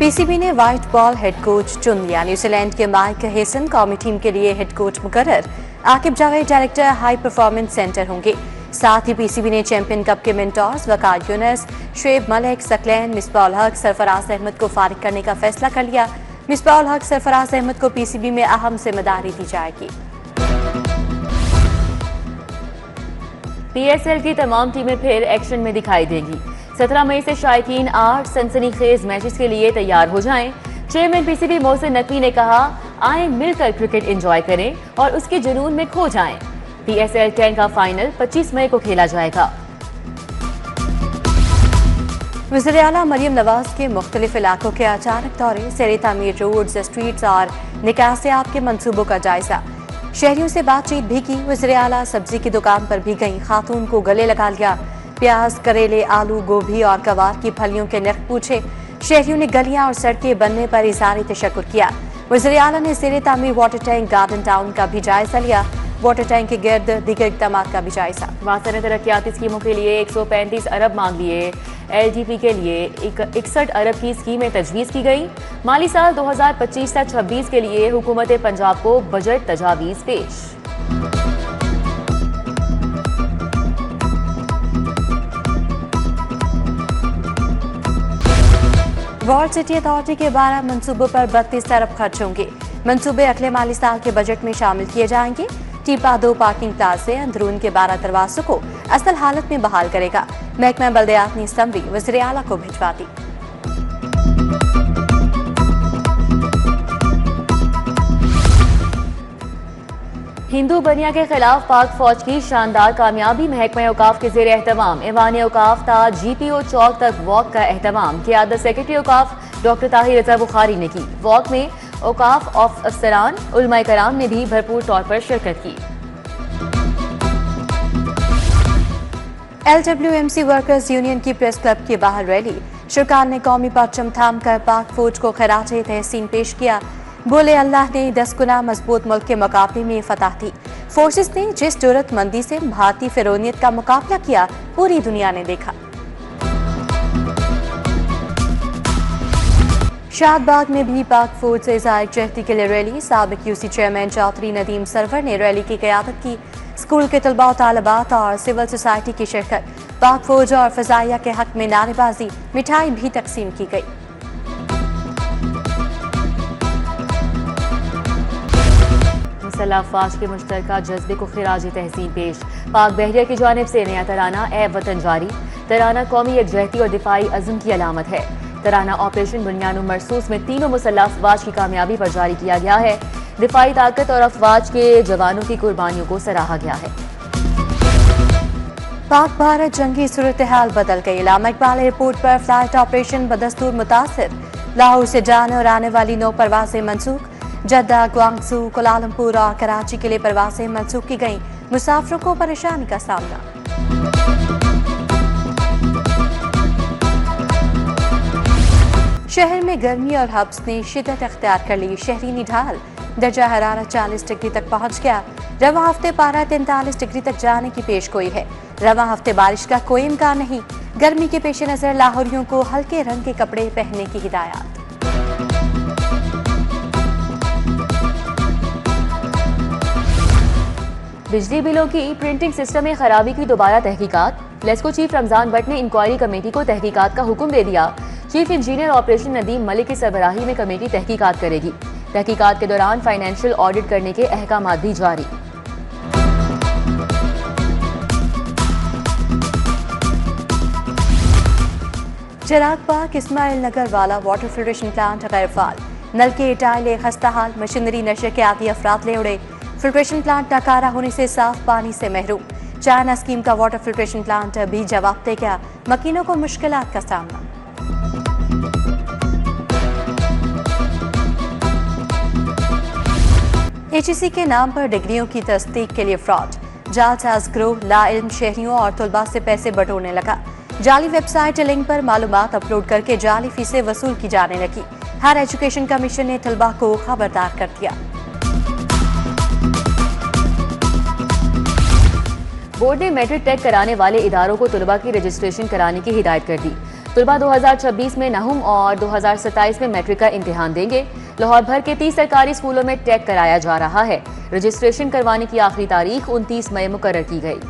PCB ने white ball head coach चुन लिया। न्यूजीलैंड के माइक हेसन कौमी टीम के लिए हेड कोच मुकर्रर। Aqib Javed director high performance centre होंगे। साथ ही पीसीबी ने चैंपियन कप के मेंटोर्स वकार यूनुस, शुएब मलिक, सकलैन, मिसबाह-उल हक, सरफराज अहमद को फारिग करने का फैसला कर लिया। मिसबाह-उल हक, सरफराज अहमद को पीसीबी में अहम जिम्मेदारी दी जाएगी। पीएसएल की तमाम टीमें फिर एक्शन में दिखाई देंगी। 17 मई से शायकीन 8 सनसनीखेज मैचेस के लिए तैयार हो जाएं। चेयरमैन पीसीबी मोहसिन नकवी ने कहा, आए मिलकर क्रिकेट एंजॉय करें और उसके जुनून में खो जाएं। पीएसएल 10 का फाइनल 25 मई को खेला जाएगा। वज़ीर-ए-आला मरियम नवाज के मुख्तलिफ इलाकों के अचानक दौरे, सैर तामीर, रोड्स, स्ट्रीट्स और निकासियात के मंसूबों का जायजा। शहरियों से बातचीत भी की। वज़ीर-ए-आला सब्जी की दुकान पर भी गईं, खातून को गले लगा लिया। प्याज, करेले, आलू, गोभी और गवार की फलियों के नर्ख पूछे। शहरियों ने गलियां और सड़कें बनने पर इज़हार तशक्कुर किया। वज़ीर-ए-आला ने ज़ेर तामीर वाटर टैंक गार्डन टाउन का भी जायजा लिया। वाटर टैंक के गिर्द दीगर इक़दाम का भी जायजा। वासा ने तरक्याती स्कीमों के लिए 135 अरब मांग लिए। एलडीपी के लिए 61 अरब की स्कीमें तजवीज़ की गई। माली साल 2025 से 26 के लिए हुकूमत पंजाब को बजट तजावीज़ पेश। वर्ल्ड सिटी अथॉरिटी के 12 मंसूबों पर 32 अरब खर्च होंगे। मंसूबे अगले माली साल के बजट में शामिल किए जाएंगे। टीपा 2 पार्किंग प्लाजे अंदरून के 12 दरवाजों को असल हालत में बहाल करेगा। महकमा बल्दियात ने समरी वज़ीर-ए-आला को भिजवा दी। हिंदू बनिया के खिलाफ पाक फौज की शानदार कामयाबी। महकमा औकाफ के जेर एहतमाम ऐवान औकाफ ता जीपीओ चौक तक वॉक का एहतमाम क़ियादत सेक्रेटरी औकाफ डॉक्टर ताहिर रज़ा बुखारी ने की। वॉक में औकाफ अफसरान, उलमाए कराम ने भी भरपूर तौर पर शिरकत की। LWMC वर्कर्स यूनियन की प्रेस क्लब के बाहर रैली। शुरकान ने कौमी परचम थाम कर पाक फौज को खैरात तहसीन पेश किया। बोले, अल्लाह ने 10 गुना मजबूत मुल्क के मुकाबले में फतह दी। फोर्सेस ने जिस जरूरतमंदी से भारतीय फिरौनियत का मुकाबला किया, पूरी दुनिया ने देखा। शादबाग में भी पाक फौज से इज़हार यकजहती के लिए रैली। साबिक यूसी चेयरमैन चौधरी नदीम सरवर ने रैली की क़यादत की। स्कूल के तलबा और तालिबात और सिविल सोसाइटी की शिरकत। पाक फौज और फ़ज़ाइया के हक में नारेबाजी, मिठाई भी तकसीम की गई। मुसल्लह अफ़वाज के मुश्तरका जज्बे को खिराज तहसीन पेश। पाक बहरिया की जानिब से नया तराना ए वतन जारी। तराना कौमी यकजहती और दिफाई अज़्म की अलामत है। तराना ऑपरेशन बुनियान मरसूस में तीनों मुसल्लह अफ़वाज की कामयाबी पर जारी किया गया है। दिफाई ताकत और अफ़वाज के जवानों की कुर्बानियों को सराहा गया है। पाक भारत जंगी सूरत हाल बदल गई। अल्लामा इकबाल एयरपोर्ट पर फ्लाइट ऑपरेशन बदस्तूर मुतासिर। लाहौर से जाने और आने वाली 9 परवाजें मनसूख। जद्दा, ग्वांगसू, कुलालमपुर और कराची के लिए परवाजें मनसूख की गईं। मुसाफिरों को परेशानी का सामना। शहर में गर्मी और हब्स ने शिद्दत अख्तियार कर ली। शहरी निढाल, दर्जा हरारत 40 डिग्री तक पहुंच गया। रवां हफ्ते पारा 43 डिग्री तक जाने की पेशगोई है। रवां हफ्ते बारिश का कोई इम्कान नहीं। गर्मी के पेश नजर लाहौरियों को हल्के रंग के कपड़े पहनने की हिदायत। बिजली बिलों की प्रिंटिंग सिस्टम में खराबी की दोबारा तहकीकात। लेस्को चीफ रमजान भट्ट ने इंक्वायरी कमेटी को तहकीकात का हुक्म दे दिया। Chief engineer operation Nadeem Malik की सरबराही में कमेटी तहकीकात करेगी। तहकीकात के दौरान फाइनेंशियल ऑडिट करने के अहकामात भी जारी। चिराग बाग इस्माइल नगर वाला वाटर फिल्ट्रेशन प्लांट गैर फाल। नल के टाइले खस्ता हाल, मशीनरी नशे के आदी अफराद ले उड़े। फिल्ट्रेशन प्लांट नाकारा होने से साफ पानी से महरूम। चाइना स्कीम का वाटर फिल्ट्रेशन प्लांट भी जवाब दे गया। मकीनों को मुश्किलात का सामना। एचईसी के नाम पर डिग्रियों की तस्दीक के लिए फ्रॉड। जालसाज ग्रोह लाइल्म शहरियों और तलबा से पैसे बटोरने लगा। जाली वेबसाइट लिंक पर मालूमात अपलोड करके जाली फीसें वसूल की जाने लगी। हायर एजुकेशन कमीशन ने तलबा को खबरदार कर दिया। बोर्ड ने मैट्रिक टेक कराने वाले इदारों को तलबा की रजिस्ट्रेशन कराने की हिदायत कर दी। तुलबा 2026 में नहुम और 2027 में मैट्रिक का इम्तिहान देंगे। लाहौर भर के 30 सरकारी स्कूलों में टेक कराया जा रहा है। रजिस्ट्रेशन करवाने की आखिरी तारीख 29 मई मुकर्रर की गई।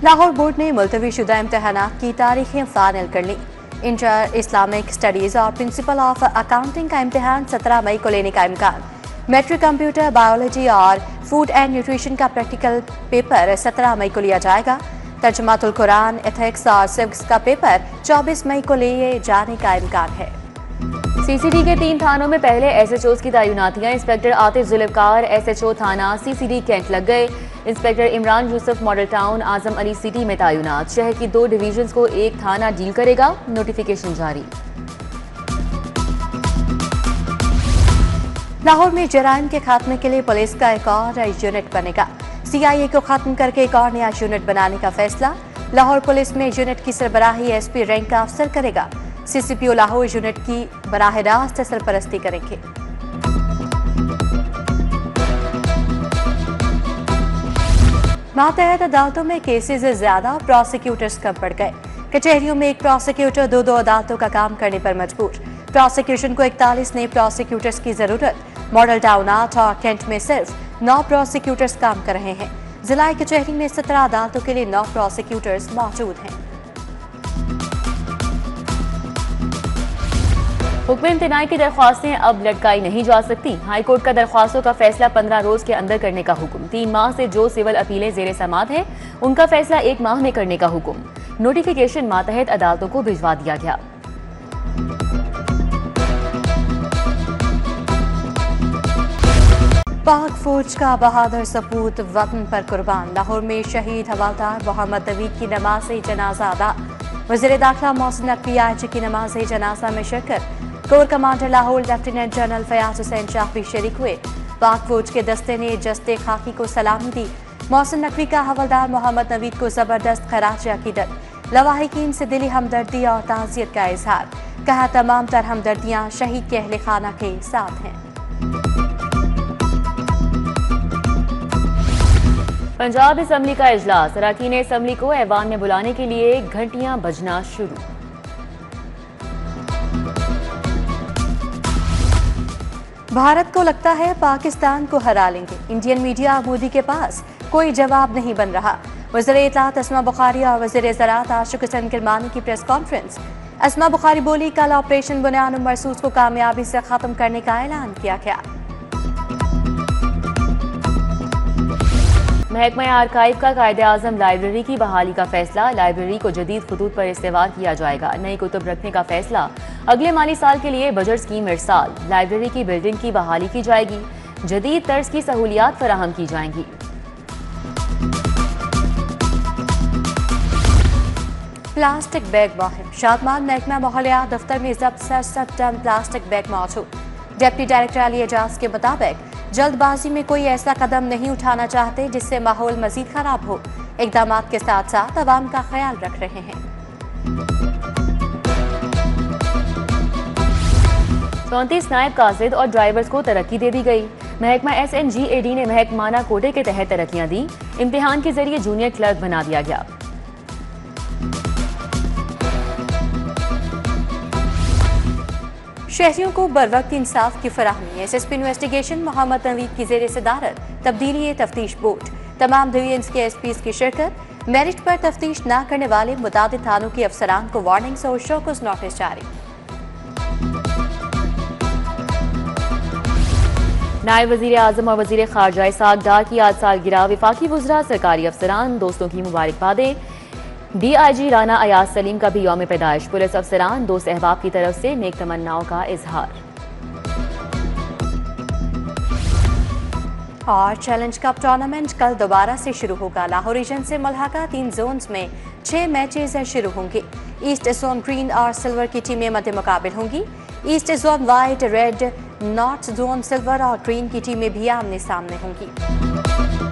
लाहौर बोर्ड ने मुलतवी शुदा इम्तहानात की तारीखें फाइनल कर ली। इंटर इस्लामिक स्टडीज और प्रिंसिपल ऑफ अकाउंटिंग का इम्तिहान 17 मई को लेने का इम्कान। मैट्रिक कंप्यूटर, बायोलॉजी और फूड एंड न्यूट्रिशन का प्रैक्टिकल पेपर 17 मई को लिया जाएगा। तर्जुमातुल कुरान, एथिक्स और सिविक्स का पेपर 24 मई को लिए जाने का इम्कान है। सीसीडी के 3 थानों में पहले एसएचओज की तैनातियां। इंस्पेक्टर आतिफ जुल्फकार एसएचओ थाना सीसीडी कैंट लग गए। Inspector Imran Yusuf model town Azam Ali city में तैनात। शहर की 2 डिवीजन्स को एक थाना डील करेगा। नोटिफिकेशन जारी। लाहौर में जराइम के खात्मे के लिए पुलिस का एक और यूनिट बनेगा। सीआईए को खत्म करके एक और नया यूनिट बनाने का फैसला। लाहौर पुलिस में यूनिट की सरबराही एसपी रैंक का अफसर करेगा। सीसीपीओ लाहौर यूनिट की बराह रास्त सरपरस्ती करेंगे। मातहत अदालतों में केसेज ज्यादा, प्रोसिक्यूटर्स कम पड़ गए। कचहरियों में एक प्रोसिक्यूटर 2 अदालतों का काम करने पर मजबूर। प्रोसिक्यूशन को 41 नए प्रोसिक्यूटर्स की जरूरत। मॉडल टाउन 8 और कैंट में सिर्फ 9 प्रोसिक्यूटर्स काम कर रहे हैं। जिला कचहरी में 17 अदालतों के लिए 9 प्रोसिक्यूटर्स मौजूद हैं। हुक्म इम्तिनाई की दरख्वास्तें अब लटकाई नहीं जा सकती। हाईकोर्ट का दरख्वास्तों का फैसला 15 रोज के अंदर करने का हुक्म। 3 माह से जो सिविल अपीलें जेर समात है उनका फैसला 1 माह में करने का हुक्म। नोटिफिकेशन मातहत अदालतों को भिजवा दिया गया। पाक फौज का बहादुर सपूत वतन पर कुर्बान। लाहौर में शहीद हवालदार मोहम्मद नवीद की नमाज जनाजा अदा। वज़ीर दाखिला मोहसिन नकवी आईजी की नमाज जनाजा में शिरकत। Corps commander Lahore lieutenant general Fayyaz Hussain Shah भी शरीक हुए। पाक फौज के दस्ते ने जस्ते खाकी को सलामी दी। मोहसिन नकवी का हवलदार मोहम्मद नवीद को जबरदस्त खराज अकीदत। लवाहिकीन से दिली हमदर्दी और ताज़ियत का इजहार। कहा तमाम तर हमदर्दियाँ शहीद के अहले खाना के साथ हैं। पंजाब असम्बली का इजलास। अरकान असम्बली को ऐवान में बुलाने के लिए घंटियां बजना शुरू। भारत को लगता है पाकिस्तान को हरा लेंगे। इंडियन मीडिया मोदी के पास कोई जवाब नहीं बन रहा। वज़ीर इत्तलात अस्मा बुखारी और वज़ीर ज़राअत आशिक हुसैन किरमानी की प्रेस कॉन्फ्रेंस। अस्मा बुखारी बोली, कल ऑपरेशन बुनियान मरसूस को कामयाबी से खत्म करने का ऐलान किया गया। महकमा आर्काइव का कायदे-आज़म लाइब्रेरी की बहाली का फैसला। लाइब्रेरी को जदीद खतूत पर इस्तेवार किया जाएगा। नई कुतुब रखने का फैसला। अगले माली साल के लिए बजट स्कीम इरसाल। लाइब्रेरी की बिल्डिंग की बहाली की जाएगी। जदीद तर्ज की सहूलियात फराहम की जाएंगी। प्लास्टिक बैग मुहिम। शादमान महकमा माहौलियात दफ्तर में जब्त 67 टन प्लास्टिक बैग मौजूद। डिप्टी डायरेक्टर अली एजाज के मुताबिक जल्दबाजी में कोई ऐसा कदम नहीं उठाना चाहते जिससे माहौल मजीद खराब हो। इकदाम के साथ साथ अवाम का ख्याल रख रहे हैं। 34 नायब कासिद और ड्राइवर्स को तरक्की दे दी गई। महकमा SNGAD ने महकमाना कोटे के तहत तरक्कियां दी। इम्तिहान के जरिए जूनियर क्लर्क बना दिया गया। शहरियों को बरवक्त इंसाफ की फराहमी। SSP इन्वेस्टिगेशन मोहम्मद नवीद की जेर सदारत तब्दीली तफ्तीश बोर्ड। तमाम डिवीजन्स के SPs की शिरकत। मेरिट पर तफ्तीश न करने वाले मुतादिद थानों के अफसरान को वार्निंग्स और शोकस नोटिस जारी। नायब वज़ीर आज़म और वज़ीर ख़ारजा इसहाक़ डार की आज सालगिरह। वफाकी वज़रा, सरकारी अफसरान, दोस्तों की मुबारकबादें। DIG राना अयाज सलीम का भी यौम पैदाइश। पुलिस अफसरान, दोस्त अहबाब की तरफ से नेक तमन्नाओं का इजहार। और चैलेंज कप टूर्नामेंट कल दोबारा से शुरू होगा। लाहौर रीजन से मुल्हका 3 जोन्स में 6 मैचेस शुरू होंगे। ईस्ट जोन ग्रीन और सिल्वर की टीमें मध्य मुकाबिल होंगी। East zone white, red, north zone silver और ग्रीन की टीमें भी आमने सामने होंगी।